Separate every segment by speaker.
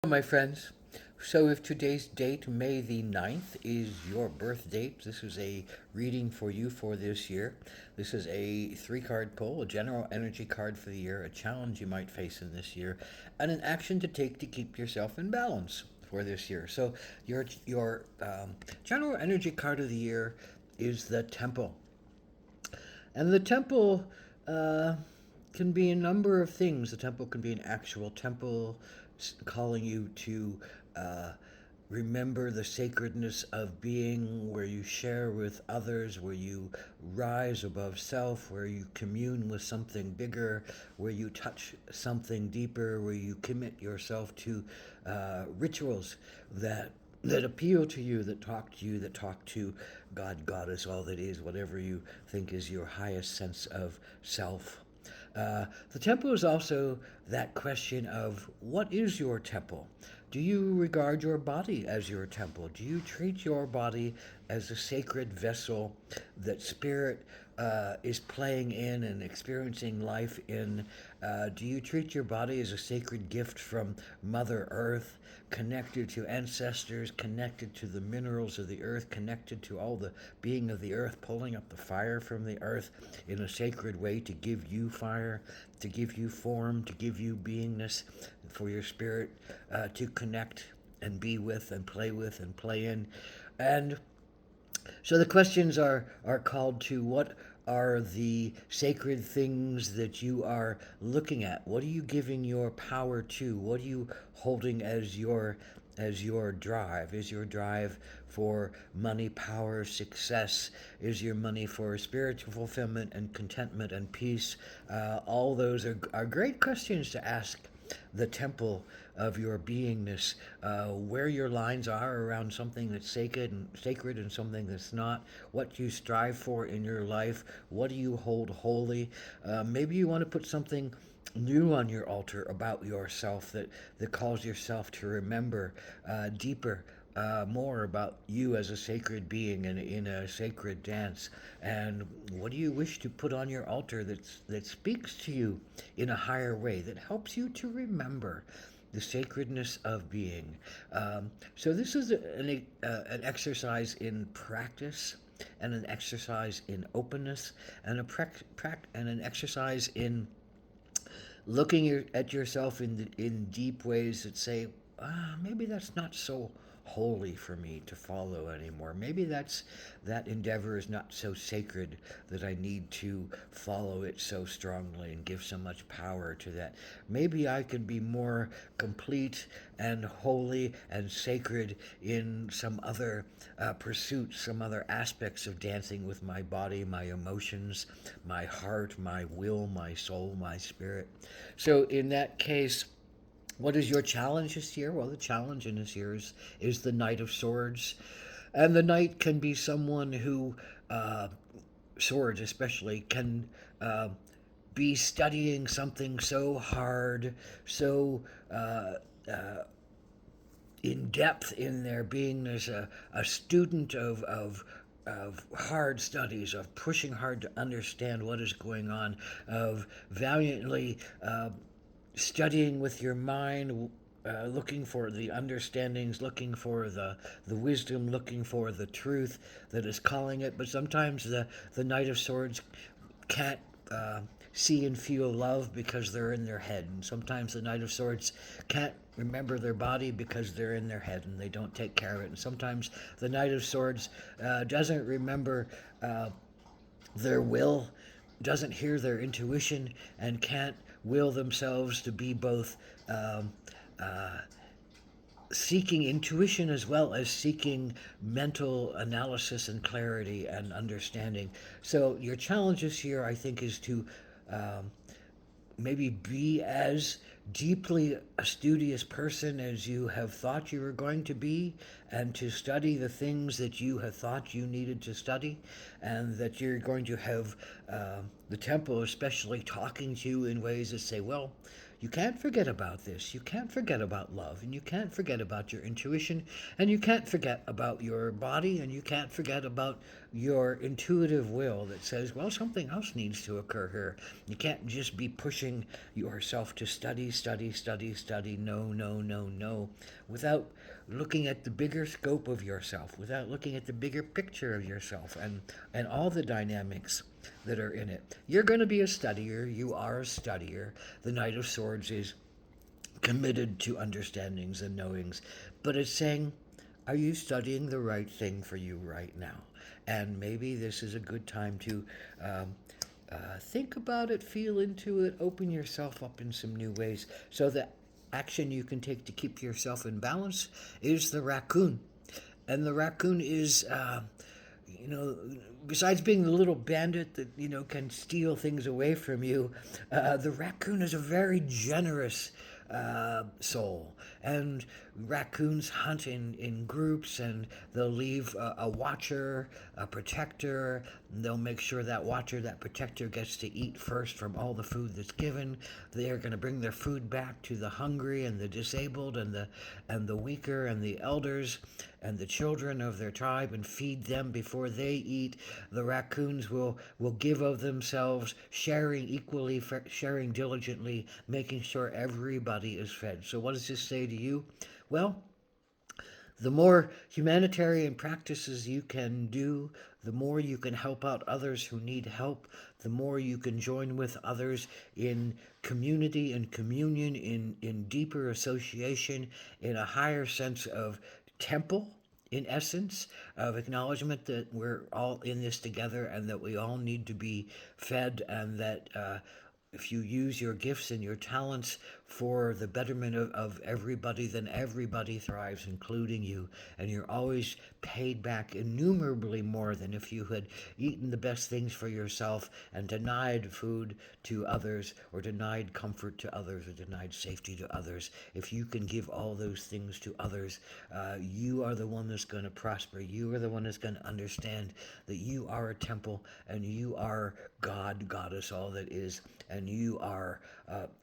Speaker 1: My friends. So, if today's date, May the 9th, is your birth date, this is a reading for you for this year. This is a three card pull, a general energy card for the year, a challenge you might face in this year, and an action to take to keep yourself in balance for this year. So, your general energy card of the year is the Temple. And the temple uh, can be a number of things. The temple can be an actual temple calling you to uh, remember the sacredness of being, where you share with others, where you rise above self, where you commune with something bigger, where you touch something deeper, where you commit yourself to rituals that appeal to you, that talk to you, that talk to God, Goddess, all that is, whatever you think is your highest sense of self. The temple is also that question of what is your temple? Do you regard your body as your temple? Do you treat your body as a sacred vessel that spirit is playing in and experiencing life in? Do you treat your body as a sacred gift from Mother Earth, connected to ancestors, connected to the minerals of the earth, connected to all the being of the earth, pulling up the fire from the earth in a sacred way to give you fire, to give you form, to give you beingness, for your spirit to connect and be with and play in. And so the questions are called to what are the sacred things that you are looking at? What are you giving your power to? What are you holding as your drive? Is your drive for money, power, success? Is your money for spiritual fulfillment and contentment and peace? All those are great questions to ask the temple of your beingness, where your lines are around something that's sacred and something that's not, what you strive for in your life, what do you hold holy. Maybe you want to put something new on your altar about yourself that calls yourself to remember deeper, more about you as a sacred being and in a sacred dance. And what do you wish to put on your altar that speaks to you in a higher way, that helps you to remember the sacredness of being? So this is an exercise in practice, and an exercise in openness, and and an exercise in looking at yourself in deep ways that say, maybe that's not so holy for me to follow anymore. Maybe that endeavor is not so sacred that I need to follow it so strongly and give so much power to that. Maybe I can be more complete and holy and sacred in some other pursuits, some other aspects of dancing with my body, my emotions, my heart, my will, my soul, my spirit. So in that case, what is your challenge this year? Well, the challenge in this year is the Knight of Swords. And the knight can be someone who, uh, swords especially, can be studying something so hard, so in depth in their being. There's a student of hard studies, of pushing hard to understand what is going on, of valiantly studying with your mind, looking for the understandings, looking for the wisdom, looking for the truth that is calling it. But sometimes the Knight of Swords can't see and feel love because they're in their head. And sometimes the Knight of Swords can't remember their body because they're in their head and they don't take care of it. And sometimes the Knight of Swords doesn't remember their will, doesn't hear their intuition, and can't will themselves to be both um, seeking intuition as well as seeking mental analysis and clarity and understanding. So your challenge this year, I think, is to um, maybe be as deeply a studious person as you have thought you were going to be, and to study the things that you have thought you needed to study, and that you're going to have the temple especially talking to you in ways that say, well, you can't forget about this. You can't forget about love, and you can't forget about your intuition, and you can't forget about your body, and you can't forget about your intuitive will that says, well, something else needs to occur here. You can't just be pushing yourself to study, study, study, study, no, no, no, no, without looking at the bigger scope of yourself, without looking at the bigger picture of yourself and all the dynamics that are in it. You're going to be a studier. You are a studier. The Knight of Swords is committed to understandings and knowings, but it's saying, are you studying the right thing for you right now? And maybe this is a good time to think about it, feel into it, open yourself up in some new ways. So the action you can take to keep yourself in balance is the raccoon. And the raccoon is, you know, besides being the little bandit that, you know, can steal things away from you, the raccoon is a very generous soul. And raccoons hunt in groups, and they'll leave a watcher, a protector. They'll make sure that watcher, that protector gets to eat first from all the food that's given. They are going to bring their food back to the hungry and the disabled and the weaker and the elders and the children of their tribe, and feed them before they eat. The raccoons will give of themselves, sharing equally, sharing diligently, making sure everybody is fed. So what does this say to you? Well, the more humanitarian practices you can do, the more you can help out others who need help, the more you can join with others in community and communion, in deeper association, in a higher sense of temple, in essence, of acknowledgement that we're all in this together and that we all need to be fed, and that if you use your gifts and your talents for the betterment of everybody, then everybody thrives, including you. And you're always paid back innumerably more than if you had eaten the best things for yourself and denied food to others, or denied comfort to others, or denied safety to others. If you can give all those things to others, you are the one that's going to prosper. You are the one that's going to understand that you are a temple, and you are God, Goddess, all that is, and you are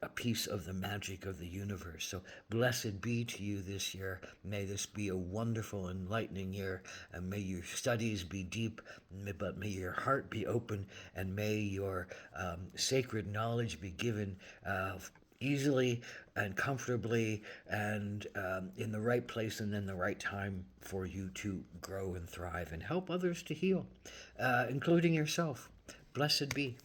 Speaker 1: a piece of the magic of the universe. So blessed be to you this year. May this be a wonderful, enlightening year, and may your studies be deep, but may your heart be open, and may your sacred knowledge be given easily and comfortably, and in the right place and in the right time for you to grow and thrive and help others to heal, including yourself. Blessed be.